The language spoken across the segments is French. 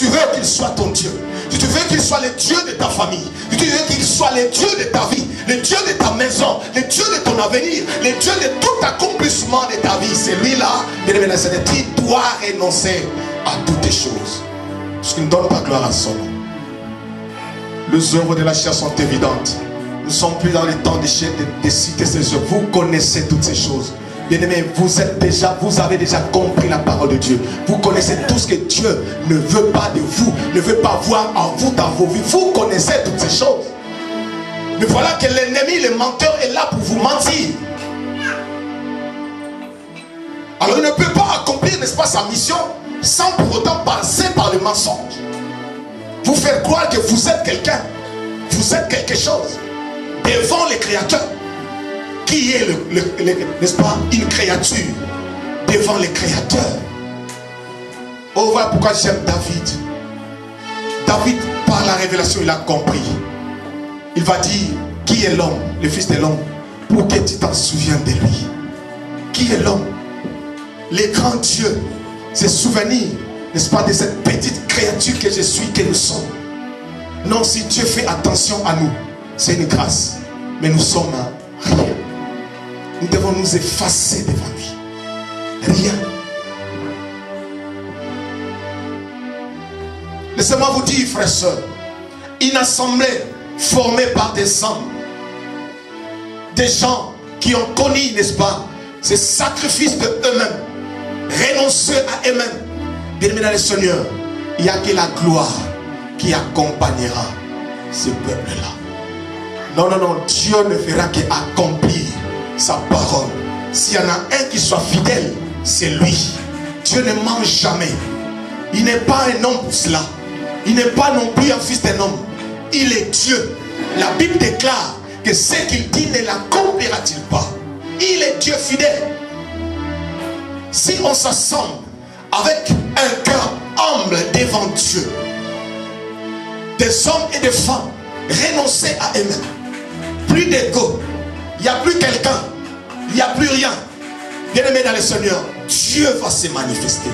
tu veux qu'il soit ton Dieu, si tu veux qu'il soit le Dieu de ta famille, si tu veux qu'il soit le Dieu de ta vie, le Dieu de ta maison, le Dieu de ton avenir, le Dieu de tout accomplissement de ta vie, c'est lui-là, tu dois renoncer à toutes tes choses. Parce qu'il ne donne pas gloire à son nom. Les œuvres de la chair sont évidentes. Nous ne sommes plus dans les temps de citer ces œuvres. Vous connaissez toutes ces choses. Bien-aimés, vous avez déjà compris la parole de Dieu. Vous connaissez tout ce que Dieu ne veut pas de vous, ne veut pas voir en vous dans vos vies. Vous connaissez toutes ces choses. Mais voilà que l'ennemi, le menteur, est là pour vous mentir. Alors il ne peut pas accomplir, n'est-ce pas, sa mission sans pour autant passer par le mensonge. Vous faire croire que vous êtes quelqu'un, vous êtes quelque chose devant les créateurs. Qui est n'est-ce pas, une créature devant les créateurs. Oh, voilà pourquoi j'aime David. David, par la révélation, il a compris. Il va dire, qui est l'homme, le fils de l'homme, pour que tu t'en souviennes de lui. Qui est l'homme? Les grands dieux se souvenir, n'est-ce pas, de cette petite créature que je suis, que nous sommes. Non, si Dieu fait attention à nous, c'est une grâce. Mais nous sommes rien. Nous devons nous effacer devant lui. Rien. Laissez-moi vous dire, frères et sœurs, une assemblée formée par des hommes, des gens qui ont connu, n'est-ce pas, ce sacrifice de eux-mêmes, renoncer à eux-mêmes, bien-aimés dans le Seigneur, il n'y a que la gloire qui accompagnera ce peuple-là. Non, non, non, Dieu ne fera qu'accomplir sa parole. S'il y en a un qui soit fidèle, c'est lui. Dieu ne ment jamais. Il n'est pas un homme pour cela. Il n'est pas non plus un fils d'un homme. Il est Dieu. La Bible déclare que ce qu'il dit ne l'accomplira-t-il pas. Il est Dieu fidèle. Si on s'assemble avec un cœur humble devant Dieu, des hommes et des femmes renoncer à eux-mêmes, plus d'ego, il n'y a plus quelqu'un, il n'y a plus rien. Bien-aimé dans le Seigneur, Dieu va se manifester,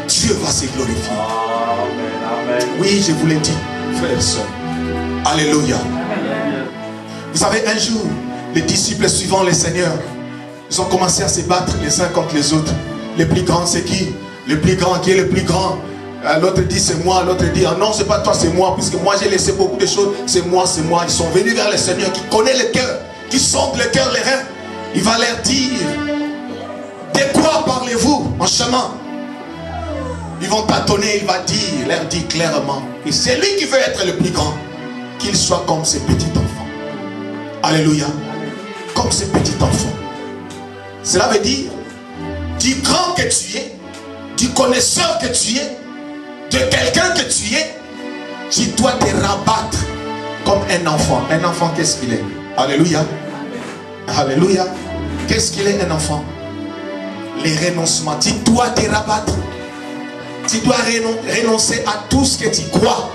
Dieu va se glorifier. Amen, amen. Oui, je vous l'ai dit, frères et sœurs. Alléluia. Vous savez, un jour, les disciples suivant le Seigneur, ils ont commencé à se battre les uns contre les autres. Le plus grand, c'est qui? Le plus grand, qui est le plus grand? L'autre dit c'est moi, l'autre dit ah non, c'est pas toi, c'est moi, puisque moi j'ai laissé beaucoup de choses, c'est moi, c'est moi. Ils sont venus vers le Seigneur qui connaît le cœur, qui sonde le cœur, les reins. Il va leur dire, de quoi parlez-vous en chemin? Ils vont tâtonner, il va dire, leur dire clairement, et c'est lui qui veut être le plus grand, qu'il soit comme ces petits enfants. Alléluia. Comme ces petits enfants. Cela veut dire, du grand que tu es, du connaisseur que tu es, de quelqu'un que tu es, tu dois te rabattre comme un enfant. Un enfant, qu'est-ce qu'il est? Alléluia. Alléluia. Qu'est-ce qu'il est, un enfant? Les renoncements. Tu dois te rabattre. Tu dois renoncer à tout ce que tu crois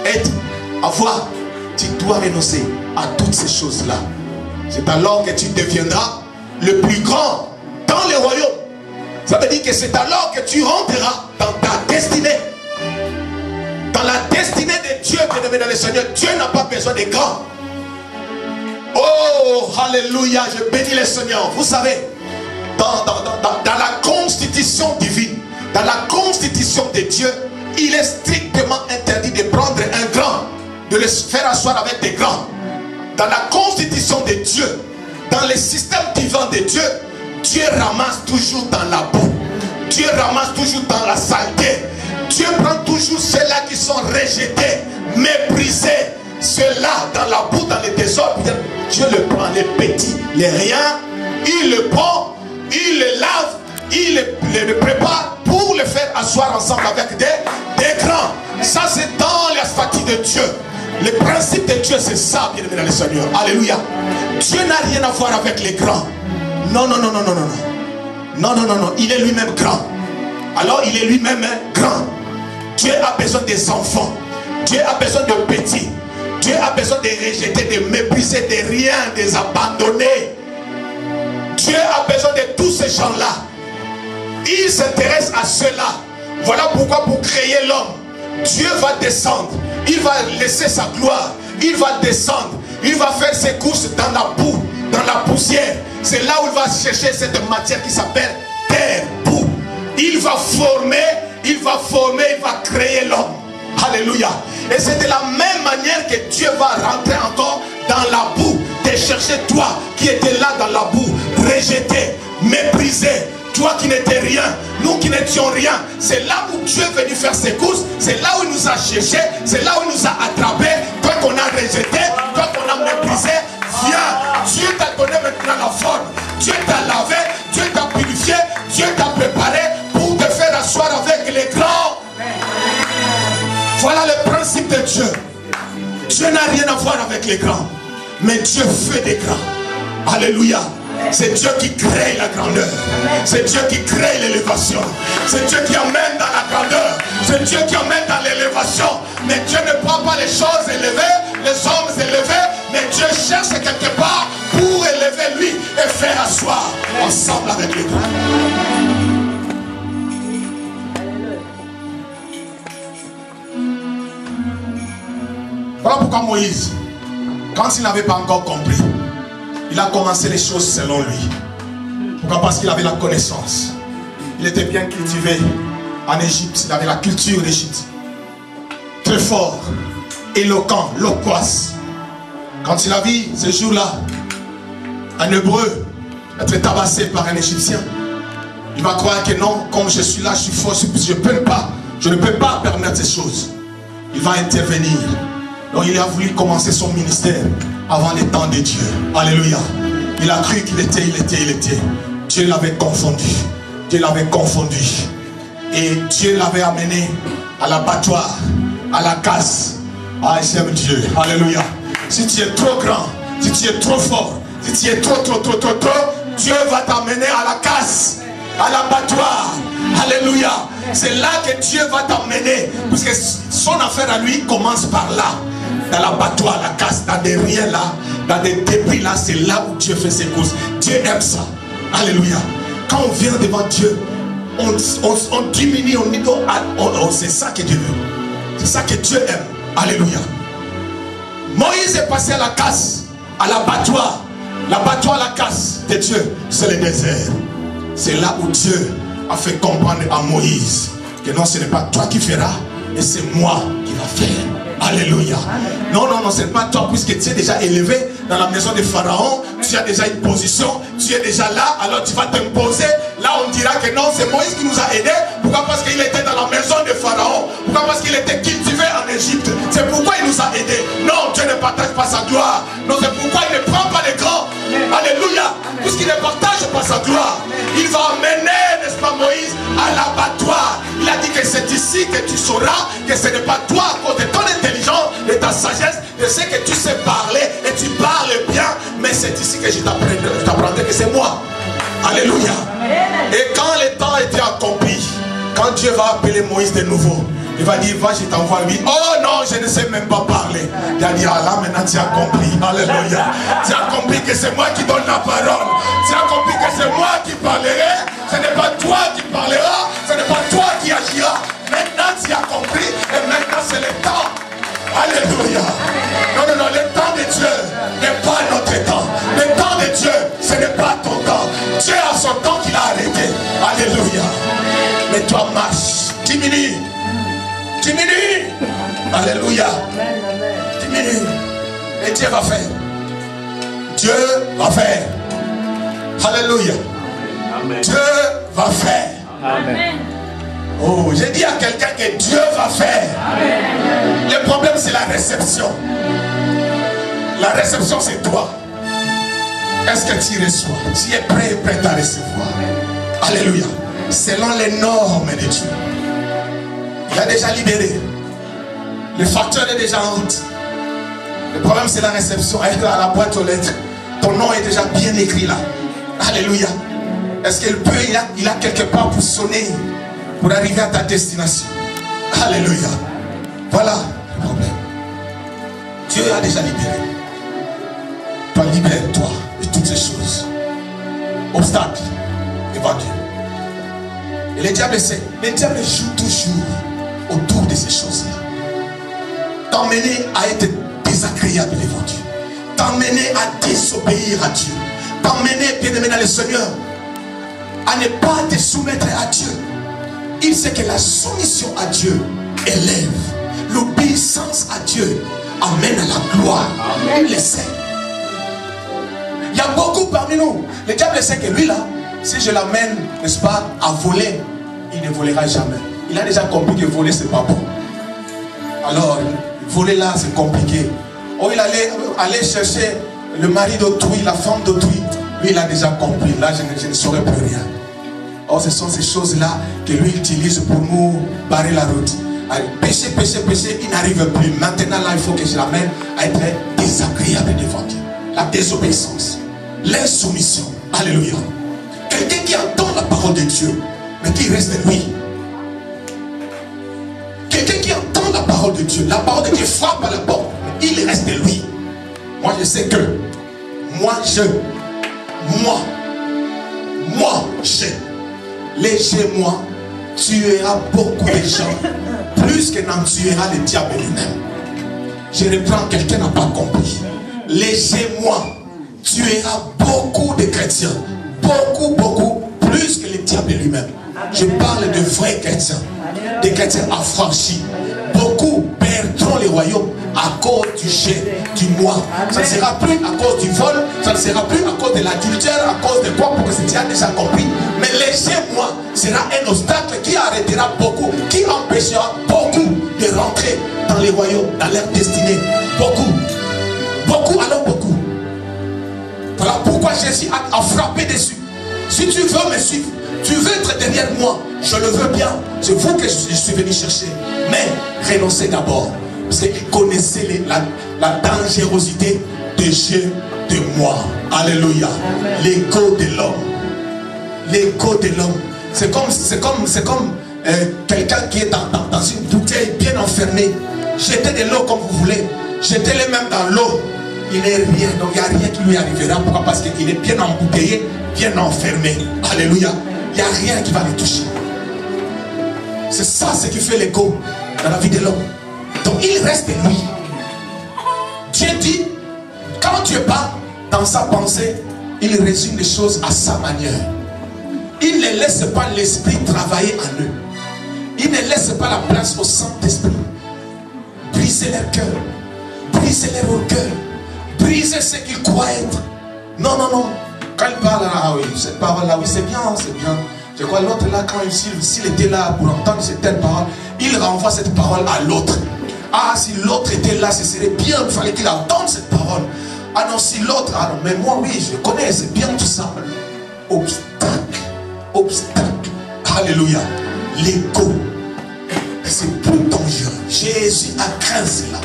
être, avoir. Tu dois renoncer à toutes ces choses-là. C'est alors que tu deviendras le plus grand dans le royaume. Ça veut dire que c'est alors que tu rentreras dans ta destinée. Dans la destinée de Dieu, bien-aimé dans le Seigneur. Dieu n'a pas besoin des grands. Oh, alléluia, je bénis le Seigneur. Vous savez, dans la constitution divine, dans la constitution de Dieu, il est strictement interdit de prendre un grand, de le faire asseoir avec des grands. Dans la constitution de Dieu, dans le système divin de Dieu, Dieu ramasse toujours dans la boue. Dieu ramasse toujours dans la saleté. Dieu prend toujours ceux-là qui sont rejetés, méprisés. Ceux-là dans la boue, dans le désordre. Dieu le prend, les petits, les riens. Il le prend, il le lave, il le prépare pour le faire asseoir ensemble avec des grands. Ça c'est dans la statue de Dieu. Le principe de Dieu c'est ça, bien aimé dans le Seigneur. Alléluia. Dieu n'a rien à voir avec les grands. Non, non, non, non, non, non, non. Non, non, non, non. Il est lui-même grand. Alors il est lui-même grand. Dieu a besoin des enfants. Dieu a besoin de petits. Dieu a besoin de rejeter, de mépriser, de rien, de abandonner. Dieu a besoin de tous ces gens-là. Il s'intéresse à ceux-là. Voilà pourquoi pour créer l'homme, Dieu va descendre. Il va laisser sa gloire. Il va descendre. Il va faire ses courses dans la boue, dans la poussière. C'est là où il va chercher cette matière qui s'appelle terre, boue. Il va former, il va créer l'homme. Alléluia. Et c'est de la même manière que Dieu va rentrer encore dans la boue, te chercher toi qui étais là dans la boue, rejeté, méprisé, toi qui n'étais rien, nous qui n'étions rien. C'est là où Dieu est venu faire ses courses, c'est là où il nous a cherché, c'est là où il nous a attrapés, toi qu'on a rejeté, toi qu'on a méprisé. Viens, Dieu t'a donné maintenant la forme, Dieu t'a lavé, Dieu t'a purifié, Dieu t'a préparé pour te faire asseoir avec les grands. Voilà le principe de Dieu. Dieu n'a rien à voir avec les grands, mais Dieu fait des grands. Alléluia. C'est Dieu qui crée la grandeur. C'est Dieu qui crée l'élévation. C'est Dieu qui emmène dans la grandeur. C'est Dieu qui emmène dans l'élévation. Mais Dieu ne prend pas les choses élevées, les hommes élevés, mais Dieu cherche quelque part pour élever lui et faire asseoir ensemble avec les grands. Voilà pourquoi Moïse, quand il n'avait pas encore compris, il a commencé les choses selon lui. Pourquoi? Parce qu'il avait la connaissance. Il était bien cultivé en Égypte. Il avait la culture d'Égypte. Très fort, éloquent, loquace. Quand il a vu ce jour-là, un Hébreu être tabassé par un Égyptien, il va croire que non, comme je suis là, je suis fort, je ne peux pas permettre ces choses. Il va intervenir. Donc il a voulu commencer son ministère avant les temps de Dieu. Alléluia. Il a cru qu'il était. Dieu l'avait confondu. Dieu l'avait confondu. Et Dieu l'avait amené à l'abattoir, à la casse. Ah, j'aime Dieu. Alléluia. Si tu es trop grand, si tu es trop fort, si tu es trop, Dieu va t'amener à la casse, à l'abattoir. Alléluia. C'est là que Dieu va t'emmener. Parce que son affaire à lui commence par là. Dans l'abattoir, la casse, dans des riens là, dans des débris là, c'est là où Dieu fait ses courses. Dieu aime ça. Alléluia. Quand on vient devant Dieu, on diminue, c'est ça que Dieu veut. C'est ça que Dieu aime. Alléluia. Moïse est passé à la casse, à l'abattoir. L'abattoir, la casse de Dieu, c'est le désert. C'est là où Dieu a fait comprendre à Moïse que non, ce n'est pas toi qui feras, et c'est moi qui va faire. Alléluia. Non, ce n'est pas toi, puisque tu es déjà élevé dans la maison de Pharaon, tu as déjà une position, tu es déjà là, alors tu vas t'imposer. Là, on dira que non, c'est Moïse qui nous a aidés. Pourquoi? Parce qu'il était dans la maison de Pharaon. Pourquoi? Parce qu'il était cultivé en Égypte. C'est pourquoi il nous a aidés. Non, Dieu ne partage pas sa gloire. Non, c'est pourquoi il ne prend pas les grands. Alléluia. Puisqu'il ne partage pas sa gloire, il va emmener, n'est-ce pas, Moïse, à l'abattoir. Il a dit que c'est ici que tu sauras que ce n'est pas toi, à cause de ton intelligence, de ta sagesse, de ce que tu sais parler, et tu parles bien, mais c'est ici que je t'apprendrai que c'est moi. Alléluia. Et quand le temps était accompli, quand Dieu va appeler Moïse de nouveau, il va dire, va, je t'envoie lui. Oh non, je ne sais même pas parler. Il a dit, ah là, maintenant tu as compris. Alléluia. Tu as compris que c'est moi qui donne la parole. Tu as compris que c'est moi qui parlerai. Ce n'est pas toi qui parleras. Ce n'est pas toi qui agiras. Maintenant tu as compris. Et maintenant c'est le temps. Alléluia. Non, le temps de Dieu n'est pas notre temps. Le temps de Dieu, ce n'est pas ton temps. Dieu a son temps qu'il a arrêté. Alléluia. Mais toi marche, diminue. Alléluia. Diminue. Et Dieu va faire. Dieu va faire. Alléluia. Amen. Dieu va faire. Amen. Oh, j'ai dit à quelqu'un que Dieu va faire. Amen. Le problème, c'est la réception. La réception, c'est toi. Est-ce que tu reçois? Tu es prêt et prête à recevoir? Alléluia. Selon les normes de Dieu. Il a déjà libéré. Le facteur est déjà en route. Le problème, c'est la réception. À la boîte aux lettres, ton nom est déjà bien écrit là. Alléluia. Est-ce qu'il peut, il a quelque part pour sonner, pour arriver à ta destination? Alléluia. Voilà le problème. Dieu a déjà libéré. Toi, libère-toi de toutes ces choses. Obstacles, évadés. Et le diable essaie. Le diable joue toujours autour de ces choses-là. T'emmener à être désagréable devant Dieu. T'emmener à désobéir à Dieu. T'emmener, bien-aimé dans le Seigneur, à ne pas te soumettre à Dieu. Il sait que la soumission à Dieu élève. L'obéissance à Dieu amène à la gloire. Amen. Il le sait. Il y a beaucoup parmi nous. Le diable sait que lui là, si je l'amène, n'est-ce pas, à voler, il ne volera jamais. Il a déjà compris que voler c'est pas bon. Alors, voler là c'est compliqué. Oh, il allait aller chercher le mari d'autrui, la femme d'autrui. Lui il a déjà compris. Là je ne saurais plus rien. Oh, ce sont ces choses-là que lui utilise pour nous barrer la route. Péché, péché, péché, il n'arrive plus. Maintenant là, il faut que je l'amène à être désagréable devant Dieu. La désobéissance, l'insoumission. Alléluia. Quelqu'un qui entend la parole de Dieu, mais qui reste lui. Quelqu'un qui entend la parole de Dieu, la parole de Dieu frappe à la porte, mais il reste lui. Moi je sais que, léger moi, tuera beaucoup de gens, plus que n'en tuera le diable lui-même. Je reprends, quelqu'un n'a pas compris. Léger moi, tuera beaucoup de chrétiens, beaucoup, plus que le diable lui-même. Je parle de vrais chrétiens, des chrétiens affranchis. Beaucoup perdront les royaumes à cause du jet, du moi. Ça ne sera plus à cause du vol, ça ne sera plus à cause de l'adultère, à cause de quoi, pour que tu as déjà compris. Mais léger moi sera un obstacle qui arrêtera beaucoup, qui empêchera beaucoup de rentrer dans les royaumes, dans leur destinée. Beaucoup, alors beaucoup. Voilà pourquoi Jésus a frappé dessus. Si tu veux me suivre, tu veux être derrière moi, je le veux bien. C'est vous que je suis venu chercher. Mais renoncez d'abord. Parce qu'il connaissait la dangerosité de Dieu de moi. Alléluia. L'ego de l'homme. L'ego de l'homme. C'est comme quelqu'un qui est dans une bouteille bien enfermée. Jetez de l'eau comme vous voulez. Jetez-le même dans l'eau. Il n'est rien. Donc il n'y a rien qui lui arrivera. Pourquoi? Parce qu'il est bien embouteillé, bien enfermé. Alléluia. Il n'y a rien qui va le toucher. C'est ça ce qui fait l'ego dans la vie de l'homme. Donc il reste lui. Dieu dit, quand Dieu parle dans sa pensée, il résume les choses à sa manière. Il ne laisse pas l'esprit travailler en eux. Il ne laisse pas la place au Saint-Esprit. Brisez leur cœur, brisez leur orgueil, brisez ce qu'ils croient être. Non. Quand il parle, ah oui, cette parole-là, oui, c'est bien. Je crois l'autre là, quand s'il était là pour entendre certaines paroles, il renvoie cette parole à l'autre. Ah, si l'autre était là, ce serait bien, il fallait qu'il entende cette parole. Ah non, si l'autre, ah non, mais moi oui, je connais, c'est bien tout ça. Obstacle. Alléluia. L'ego, c'est plus dangereux. Jésus a craint cela.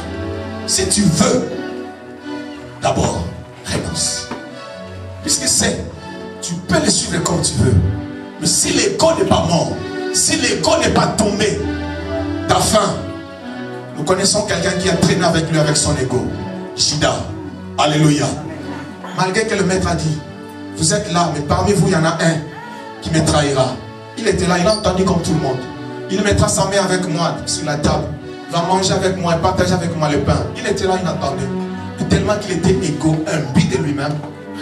Si tu veux, d'abord, renonce. Puisque tu peux le suivre comme tu veux. Mais si l'ego n'est pas mort, si l'ego n'est pas tombé, ta fin. Nous connaissons quelqu'un qui a traîné avec lui avec son ego. Judas. Alléluia. Malgré que le maître a dit, vous êtes là, mais parmi vous, il y en a un qui me trahira. Il était là, il a entendu comme tout le monde. Il mettra sa main avec moi sur la table. Il va manger avec moi et partager avec moi le pain. Il était là, il entendait. Et tellement qu'il était égo, imbu de lui-même,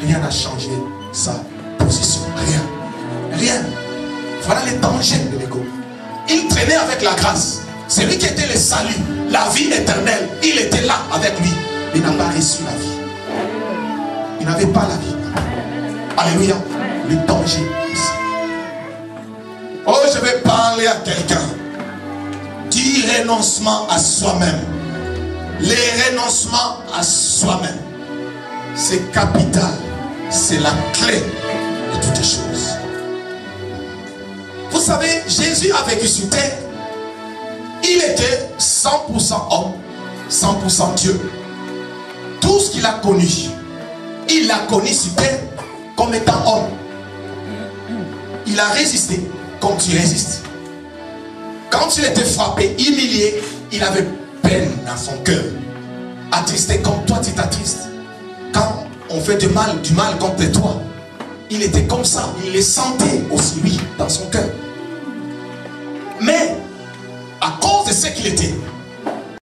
rien n'a changé sa position. Rien. Voilà les dangers de l'ego. Il traînait avec la grâce. C'est lui qui était le salut, la vie éternelle. Il était là avec lui. Il n'a pas reçu la vie. Il n'avait pas la vie. Alléluia. Le danger. Oh, je vais parler à quelqu'un. Du renoncement à soi-même. Les renoncements à soi-même. C'est capital. C'est la clé de toutes les choses. Vous savez, Jésus a vécu sur terre. Il était 100% homme, 100% Dieu. Tout ce qu'il a connu, il l'a connu sur terre comme étant homme. Il a résisté comme tu résistes. Quand il était frappé, humilié, il avait peine dans son cœur. Attristé comme toi tu t'attristes. Quand on fait du mal contre toi, il était comme ça. Il les sentait aussi lui dans son cœur. Mais à cause de ce qu'il était.